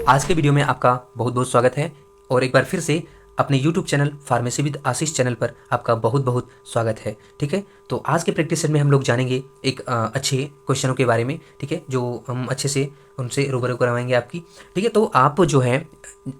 आज के वीडियो में आपका बहुत बहुत स्वागत है और एक बार फिर से अपने YouTube channel pharmacy with Ashish channel पर आपका बहुत बहुत स्वागत है। ठीक है, तो आज के प्रैक्टिस सेट में हम लोग जानेंगे एक अच्छे क्वेश्चनों के बारे में। ठीक है, जो हम अच्छे से उनसे रूबरू करवाएंगे आपकी। ठीक है, तो आप जो है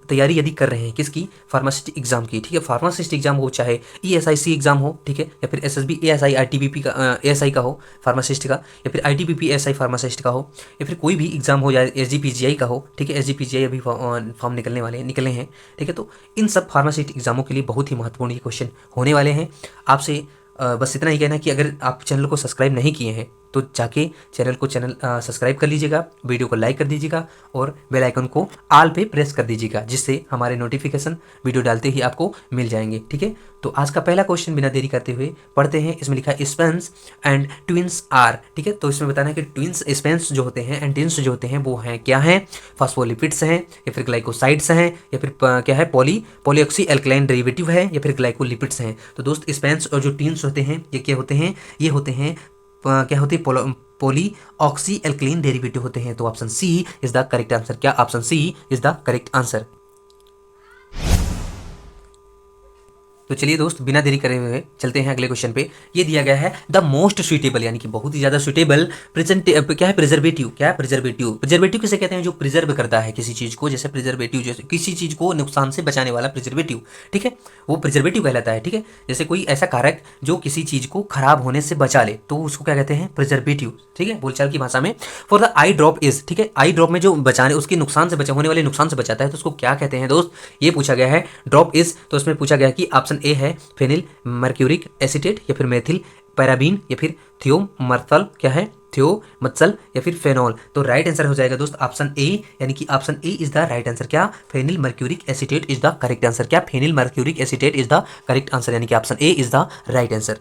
तैयारी यदि कर रहे हैं किसकी, फार्मासिस्ट एग्जाम की। ठीक है, फार्मासिस्ट एग्जाम हो चाहे ESIC एग्जाम हो, ठीक है, या फिर SSB ASI ITBP का ASI का हो फार्मासिस्ट का, या फिर ITBP ASI फार्मासिस्ट का हो, या फिर कोई भी एग्जाम हो या SGPGI का हो। ठीक है, SGPGI अभी फॉर्म निकले हैं। ठीक है, तो इन सब फार्मासिस्ट एग्जामों के लिए बहुत ही महत्वपूर्ण ये क्वेश्चन होने वाले हैं। आपसे बस इतना ही कहना है कि अगर आप चैनल को सब्सक्राइब नहीं किए हैं तो जाके चैनल सब्सक्राइब कर लीजिएगा, वीडियो को लाइक कर दीजिएगा और बेल आइकन को ऑल पे प्रेस कर दीजिएगा, जिससे हमारे नोटिफिकेशन वीडियो डालते ही आपको मिल जाएंगे। ठीक है, तो आज का पहला क्वेश्चन बिना देरी करते हुए पढ़ते हैं। इसमें लिखा है स्पेंस एंड ट्विंस आर। ठीक है, तो इसमें बताना है कि ट्विंस स्पेंस जो होते हैं एंड ट्विंस जो होते हैं वो हैं क्या हैं, फॉस्फोलिपिड्स हैं या फिर ग्लाइकोसाइड्स हैं या फिर क्या है पॉलीऑक्सी एल्कलाइन डेरिवेटिव है या फिर ग्लाइकोलिपिड्स हैं। तो दोस्त स्पेंस और जो ट्विंस होते हैं ये क्या होते हैं, ये होते हैं क्या होती है पॉली ऑक्सी एल्कलीन डेरिवेटिव होते हैं। तो option C is the correct answer. क्या option C is the correct answer. तो चलिए दोस्त बिना देरी करे हुए चलते हैं अगले क्वेश्चन पे। ये दिया गया है द मोस्ट सुइटेबल यानी कि बहुत ही ज्यादा सुइटेबल क्या है प्रिजर्वेटिव। क्या है प्रिजर्वेटिव? प्रिजर्वेटिव किसे कहते हैं? जो प्रिजर्व करता है किसी चीज को, जैसे प्रिजर्वेटिव जैसे किसी चीज को नुकसान से बचाने वाला प्रिजर्वेटिव। ठीक है, वो प्रिजर्वेटिव कहलाता है। ठीक है, जैसे कोई ऐसा कारक जो किसी चीज को खराब होने से बचा ले तो उसको क्या कहते हैं? प्रिजर्वेटिव। ठीक है, बोलचाल की भाषा में। For the I drop is, ठीक है, आई ड्रॉप में जो बचाने उसके नुकसान से होने वाले नुकसान से बचाता है तो उसको क्या कहते हैं दोस्त? ये पूछा गया है। ड्रॉप इज, तो उसमें पूछा गया कि ऑप्शन ए है फेनिल मर्क्यूरिक एसीटेट या फिर मेथिल पैराबीन या फिर थियोमर्थल, क्या है थियोमत्सल या फिर फेनॉल। तो राइट आंसर हो जाएगा दोस्त ऑप्शन ए, यानी कि option A is the right answer. क्या? Phenyl mercuric acetate is the correct answer. क्या? Phenyl mercuric acetate is the correct answer, यानी कि option A is the right answer.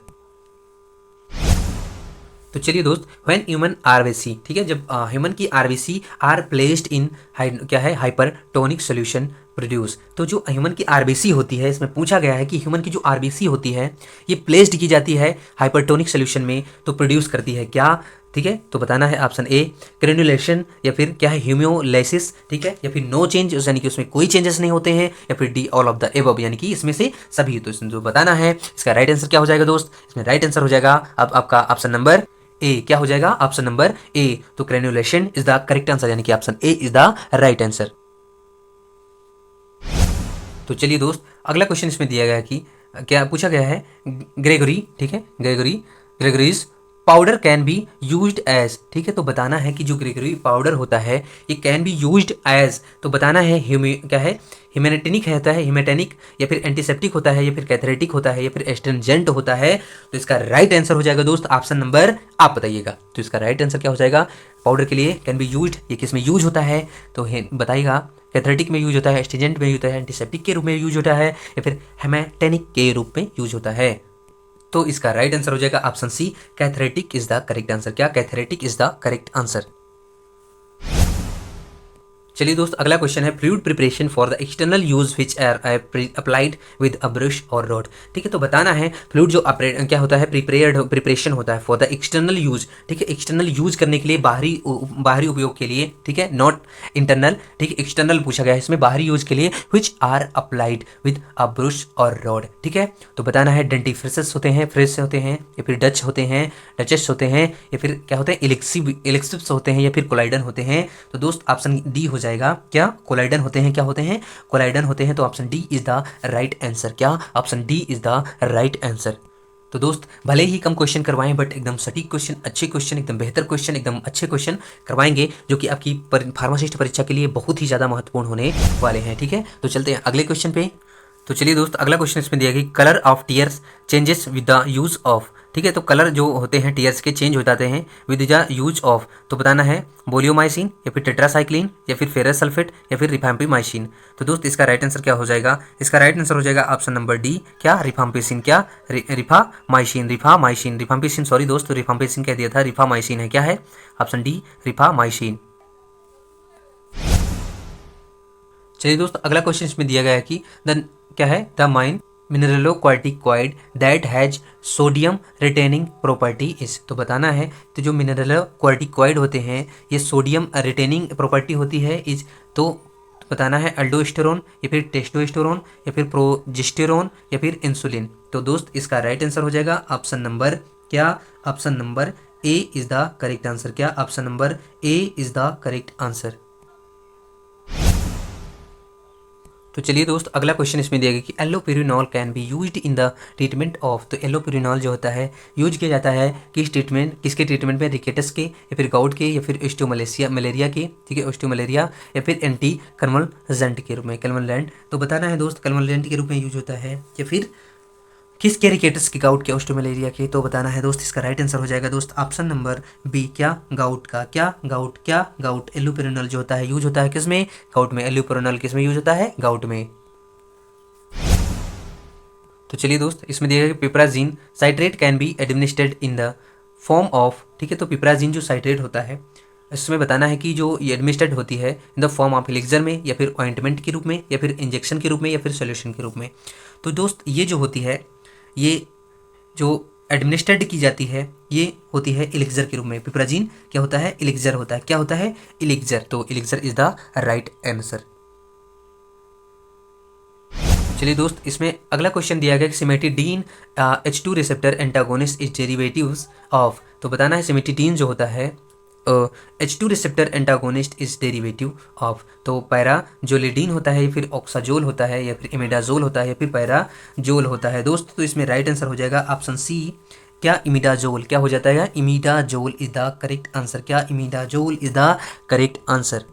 तो चलिए दोस्त, व्हेन ह्यूमन आरबीसी, ठीक है, जब ह्यूमन की आरबीसी आर प्लेस्ड इन क्या है हाइपरटोनिक सोल्यूशन प्रोड्यूस। तो जो ह्यूमन की आरबीसी होती है, इसमें पूछा गया है कि ह्यूमन की जो आरबीसी होती है ये प्लेस्ड की जाती है हाइपरटोनिक सोल्यूशन में तो प्रोड्यूस करती है क्या? ठीक है, तो बताना है ऑप्शन ए ग्रेनुलेशन या फिर क्या है ह्यूमियोलाइसिस, ठीक है, या फिर नो चेंज यानी कि उसमें कोई चेंजेस नहीं होते हैं, या फिर D all of the above यानी कि इसमें से सभी। तो इसमें जो बताना है इसका राइट आंसर क्या हो जाएगा दोस्त? इसमें राइट आंसर हो जाएगा अब आपका ऑप्शन नंबर ए। क्या हो जाएगा? Option number A. तो granulation is the correct answer, यानी कि option A is the right answer. तो चलिए दोस्त, अगला क्वेश्चन इसमें दिया गया है कि क्या पूछा गया है ग्रेगरी, ठीक है, Gregory's powder can be used as. ठीक है, तो बताना है कि जो ग्रेगरी पाउडर होता है ये कैन बी यूज्ड एज। तो बताना है क्या है हिमेटेनिक होता है, हिमेटेनिक या फिर एंटीसेप्टिक होता है या फिर कैथरेटिक होता है या फिर एस्ट्रिंजेंट होता है। तो इसका राइट आंसर हो जाएगा दोस्त ऑप्शन नंबर, आप बताइएगा। तो इसका राइट आंसर क्या हो जाएगा? पाउडर के लिए कैन बी यूज्ड, ये किस में यूज होता है तो बताइएगा। कैथरेटिक में यूज होता है, एस्ट्रिंजेंट में यूज होता है, एंटीसेप्टिक के रूप में यूज होता है या फिर हेमेटेनिक के रूप में यूज होता है। तो इसका राइट आंसर हो जाएगा option C, cathartic is the correct answer. क्या? Cathartic is the correct answer. चलिए दोस्त, अगला क्वेश्चन है fluid preparation for the external use which are applied with a brush और रॉड। ठीक है, तो बताना है फ्लूइड जो क्या होता है प्रिपरेशन होता है फॉर द एक्सटर्नल यूज। ठीक है, एक्सटर्नल यूज करने के लिए, बाहरी उपयोग के लिए, ठीक है, नॉट इंटरनल। ठीक है, एक्सटर्नल पूछा गया है इसमें बाहरी यूज के लिए, which are applied with a brush और रॉड। ठीक है, तो बताना है डेंटिफ्रिसेस होते हैं, फ्रेस होते हैं या फिर डच होते हैं, डचेस होते हैं या फिर क्या होते हैं इलेक्सिव्स होते हैं या फिर कोलाइडन होते हैं। तो दोस्त ऑप्शन डी हो जाएगा। क्या? कोलाइडन होते हैं। क्या होते हैं? कोलाइडन होते हैं। तो option D is the right answer. क्या? Option D is the right answer. तो दोस्त, भले ही कम क्वेश्चन करवाएं बट एकदम सटीक क्वेश्चन, अच्छे क्वेश्चन, एकदम बेहतर क्वेश्चन, एकदम अच्छे क्वेश्चन करवाएंगे जो कि आपकी फार्मासिस्ट परीक्षा के लिए बहुत ही ज़्यादा महत्वपूर्ण होने वाले हैं। ठीक है, तो चलते हैं अगले क्वेश्चन पे। तो चलिए दोस्त, अगला क्वेश्चन इसमें दिया गया colour of tears changes with the use of. ठीक है, तो कलर जो होते हैं टीयर्स के चेंज हो जाते हैं विद द यूज ऑफ। तो बताना है बोलियोमाइसिन या फिर टेट्रासाइक्लिन या फिर फेरस सल्फेट या फिर रिफाम्पिमाइसिन। तो दोस्त इसका राइट आंसर क्या हो जाएगा? इसका राइट आंसर हो जाएगा ऑप्शन नंबर डी। क्या? रिफाम्पिसिन। क्या? रिफाम्पिसिन सॉरी दोस्त, रिफाम्पिसिन कह दिया था, रिफामाइसिन है। क्या है? Option D rifamycin. चलिए दोस्त, अगला क्वेश्चन इसमें दिया गया है कि क्या है the main mineralocorticoid that has sodium retaining property is. तो बताना है तो जो मिनरलोक्वार्टिकॉइड होते हैं ये सोडियम रिटेनिंग प्रॉपर्टी होती है इज। तो बताना है अल्डोस्टेरोन या फिर टेस्टोस्टेरोन या फिर प्रोजेस्टेरोन या फिर इंसुलिन। तो दोस्त इसका राइट आंसर हो जाएगा ऑप्शन नंबर क्या, option number A is the correct answer. क्या, option number A is the correct answer. तो चलिए दोस्त अगला क्वेश्चन इसमें दिया गया कि allopurinol can be used in the treatment of. तो एलोपेरिनॉल जो होता है यूज किया जाता है किस ट्रीटमेंट, किसके ट्रीटमेंट में, रिकेटस के या फिर गाउट के या फिर ऑस्टियोमलेशिया मलेरिया के, ठीक है, ऑस्टियोमलेरिया या फिर एंटी कन्वलजेंट के रूप में, कन्वलजेंट। तो बताना है दोस्त कन्वलजेंट के रूप में यूज होता है या फिर किस कैरिकेटस के, गाउट के, ऑस्टियोमलेरिया के। तो बताना है दोस्त इसका राइट आंसर हो जाएगा दोस्त ऑप्शन नंबर बी। क्या, गाउट का। क्या, गाउट। क्या, गाउट। एलोपेरिनॉल जो होता है यूज होता है किसमें, गाउट में। एलोपेरिनॉल किसमें यूज होता है, गाउट में। तो चलिए दोस्त इसमें दिया गया कि piperazine citrate can be administered in the form of, ठीक है। तो पिपराजीन जो साइट्रेट होता है इसमें बताना है कि जो ये एडमिनिस्ट्रेड होती है इन द फॉर्म ऑफ एलिक्सर में या फिर ऑइंटमेंट के रूप में या फिर इंजेक्शन के रूप में या फिर सोल्यूशन के रूप में। तो दोस्त ये जो होती है, ये जो एडमिनिस्ट्रेड की जाती है ये होती है एलिक्सर के रूप में। पिपराजीन क्या होता है, एलिक्सर होता है। क्या होता है, एलिक्सर। तो elixir is the right answer. चलिए दोस्त इसमें अगला क्वेश्चन दिया गया कि cimetidine H2 receptor antagonist is derivatives of. तो बताना है सिमेटिडीन जो होता है H2 receptor antagonist is derivative of. तो पैराजोलिडीन होता है या फिर ऑक्साजोल होता है या फिर इमिडाजोल होता है या फिर पैराजोल होता है दोस्त। तो इसमें राइट आंसर हो जाएगा ऑप्शन सी। क्या, इमिडाजोल। क्या हो जाता है, imidazole is the correct answer. क्या, imidazole is the correct answer.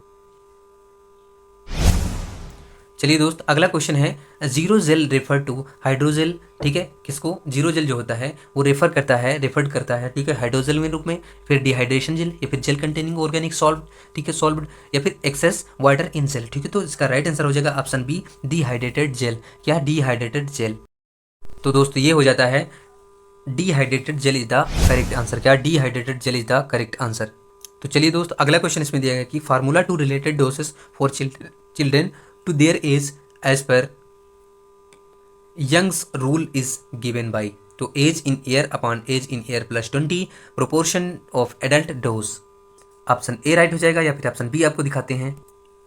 चलिए दोस्त अगला क्वेश्चन है xerogel refer to hydrogel, ठीक है। किसको, जीरो जेल जो होता है वो रेफर करता है, ठीक है, हाइड्रोजेल में रूप में, फिर डिहाइड्रेशन जेल या फिर जेल कंटेनिंग ऑर्गेनिक सॉल्व, ठीक है, सॉल्व या फिर एक्सेस वाटर इन जेल, ठीक है। तो इसका राइट आंसर हो जाएगा ऑप्शन बी, डिहाइड्रेटेड जेल। क्या, डिहाइड्रेटेड जेल। तो दोस्त ये हो जाता है dehydrated gel is the correct answer. क्या, dehydrated gel is the correct answer. तो चलिए दोस्त अगला क्वेश्चन इसमें दिया गया कि formula to related doses for children to their age age पर Young's rule is given by. तो age in year upon age in year plus 20 proportion of adult dose. Option A right हो जाएगा या फिर ऑप्शन बी आपको दिखाते हैं।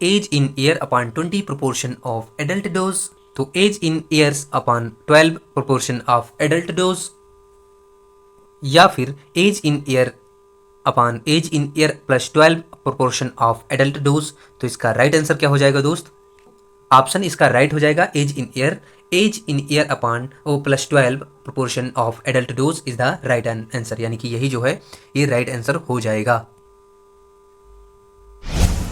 Age in year upon 20 proportion of adult dose. तो age in years upon 12 proportion of adult dose या फिर age in year upon age in year plus 12 proportion of adult dose. तो इसका राइट आंसर क्या हो जाएगा दोस्त, ऑप्शन इसका राइट हो जाएगा age in year upon O plus 12 proportion of adult dose is the right answer. यानी कि यही जो है ये राइट आंसर हो जाएगा।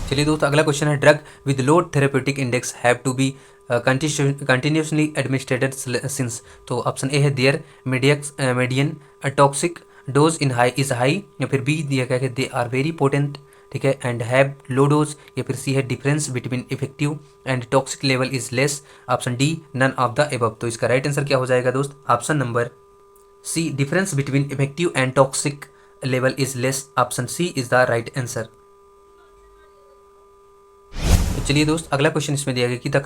चलिए दोस्तों अगला क्वेश्चन है drug with low therapeutic index have to be continuously administered since. तो ऑप्शन ए है there median toxic dose in high is high या फिर बी दिया गया कि दे आर वेरी पोटेंट, ठीक है, एंड हैव लो डोज या फिर सी है difference between effective and toxic level is less. Option D none of the above. तो इसका राइट आंसर क्या हो जाएगा दोस्त, option number C difference between effective and toxic level is less. Option C is the right answer. चलिए दोस्त अगला question इसमें दिया गया कि द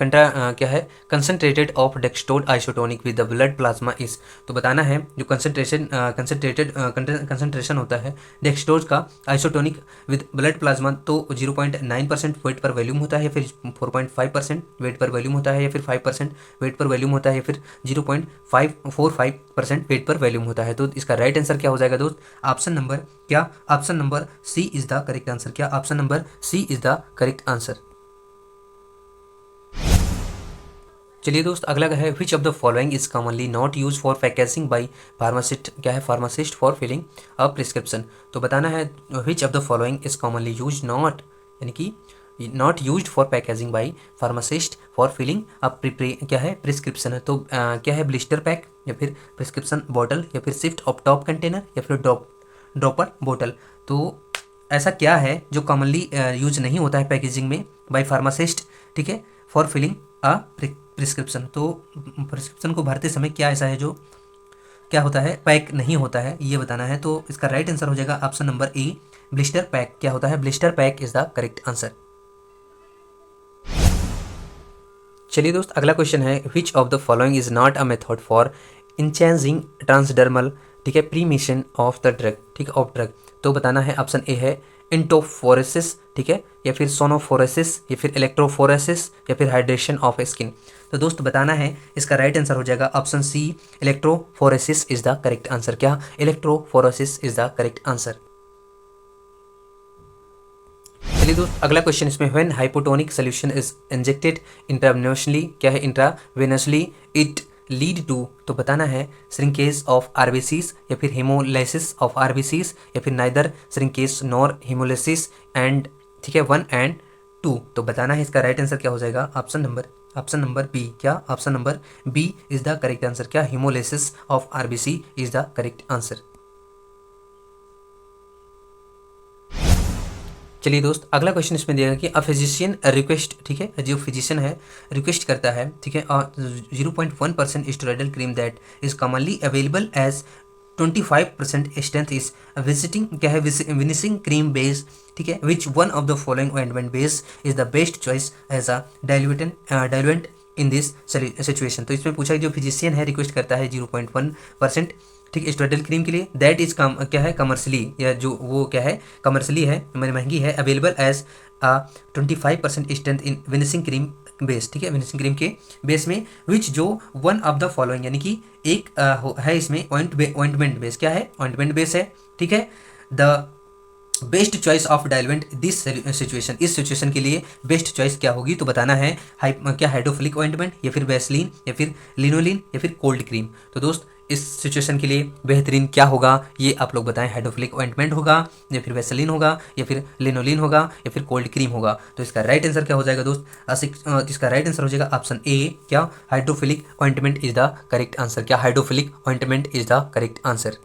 क्या है concentrated of dextrose isotonic with the blood plasma is. तो बताना है जो कंसंट्रेशन होता है डेक्सट्रोज का आइसोटोनिक विद ब्लड प्लाज्मा तो 0.9% वेट पर वॉल्यूम होता है या फिर 4.5% वेट पर वॉल्यूम होता है या फिर 5% वेट पर वॉल्यूम होता है या फिर 0.545% वेट पर वॉल्यूम होता है। तो इसका राइट आंसर क्या हो जाएगा दोस्त, ऑप्शन नंबर क्या, option number C is the correct answer. क्या, option number C is the correct answer. चलिए दोस्त अगला है which of the following is commonly not use for packaging by pharmacist. क्या है, pharmacist for filling a prescription. तो बताना है which of the following is commonly use not, यानी कि not used for packaging by pharmacist for filling a क्या है prescription है। तो क्या है ब्लिस्टर पैक या फिर प्रिस्क्रिप्शन बॉटल या फिर शिफ्ट ऑफ टॉप कंटेनर या फिर ड्रॉपर बॉटल। तो ऐसा क्या है जो कॉमनली यूज नहीं होता है पैकेजिंग में बाय फार्मासिस्ट, ठीक है, फॉर फिलिंग अ प्रिस्क्रिप्शन। तो प्रिस्क्रिप्शन को भरते समय क्या ऐसा है जो क्या होता है, पैक नहीं होता है, ये बताना है। तो इसका राइट आंसर हो जाएगा option number A blister pack. क्या होता है, blister pack is the correct answer. चलिए दोस्त अगला क्वेश्चन है which of the following is not a method for enhancing transdermal, ठीक है, प्रीमिशन ऑफ द ड्रग, ठीक है, ऑफ ड्रग। तो बताना है ऑप्शन ए है इंटोफोरेसिस, ठीक है, या फिर सोनोफोरेसिस, या फिर इलेक्ट्रोफोरेसिस, या फिर हाइड्रेशन ऑफ स्किन। तो दोस्त बताना है, इसका राइट आंसर हो जाएगा option C, electrophoresis is the correct answer. क्या? Electrophoresis is the correct answer. चलिए दोस्त अगला क्वेश्चन इसमें, when hypotonic solution is injected intravenously, क्या है इंट्रावेनसली, इट लीड टू, तो बताना है श्रिंकेज ऑफ आरबीसीज, या फिर हेमोलाइसिस ऑफ आरबीसीज, या फिर neither shrinkage nor haemolysis and, ठीक है, 1 एंड 2। तो बताना है इसका राइट आंसर क्या हो जाएगा, ऑप्शन नंबर बी। क्या? Option number B is the correct answer. क्या? Haemolysis of RBC is the correct answer. चलिए दोस्त अगला क्वेश्चन इसमें दिया कि अ फिजिशियन रिक्वेस्ट, ठीक है, जो फिजिशियन है रिक्वेस्ट करता है, ठीक है, 0.1% steroidal cream that is commonly available as 25% strength is visiting, क्या है, विनिशिंग क्रीम बेस, ठीक है, which one of the following ointment base is the best choice as a diluent in this situation. तो इसमें पूछा जो फिजिशियन है request करता है 0.1%, ठीक, स्टेरॉयडल क्रीम के लिए, दैट इज क्या है, कमर्शली, या जो वो क्या है कमर्शली है, मैंने महंगी है, available as 25% strength in vanishing cream base, ठीक है, विनिशिंग क्रीम के बेस में, विच जो वन ऑफ द फॉलोइंग, यानी कि एक है इसमें ऑइंटमेंट बेस, क्या है, ऑइंटमेंट बेस है, ठीक है, the best choice of diluent this situation, इस सिचुएशन के लिए बेस्ट चॉइस क्या होगी, तो बताना है क्या हाइड्रोफिलिक ऑइंटमेंट, या फिर वैसलीन, या फिर लिनोलिन, या फिर कोल्ड क्रीम। तो दोस्त इस सिचुएशन के लिए बेहतरीन क्या होगा, ये आप लोग बताएं, हाइड्रोफिलिक ऑइंटमेंट होगा, या फिर वैसलीन होगा, या फिर लिनोलिन होगा, या फिर कोल्ड क्रीम होगा। तो इसका राइट आंसर क्या हो जाएगा दोस्त, इसका राइट आंसर हो जाएगा ऑप्शन ए। क्या? Hydrophilic ointment is the correct answer. क्या? Hydrophilic ointment is the correct answer.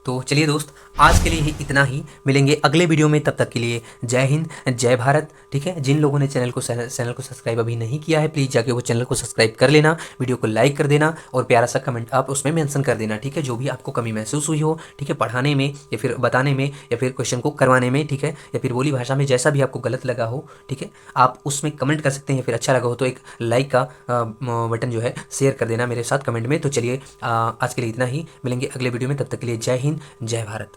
तो चलिए दोस्त आज के लिए ही इतना ही, मिलेंगे अगले वीडियो में, तब तक के लिए जय हिंद जय भारत। ठीक है, जिन लोगों ने चैनल को सब्सक्राइब अभी नहीं किया है, प्लीज़ जाके वो चैनल को सब्सक्राइब कर लेना, वीडियो को लाइक कर देना और प्यारा सा कमेंट आप उसमें मेंशन कर देना। ठीक है, जो भी आपको कमी महसूस हुई हो, ठीक है, पढ़ाने में या फिर बताने में या फिर क्वेश्चन को करवाने में, ठीक है, या फिर बोली भाषा में, जैसा भी आपको गलत लगा हो, ठीक है, आप उसमें कमेंट कर सकते हैं, या फिर अच्छा लगा हो तो एक लाइक का बटन जो है शेयर कर देना मेरे साथ कमेंट में। तो चलिए आज के लिए इतना ही, मिलेंगे अगले वीडियो में, तब तक के लिए जय हिंद जय भारत।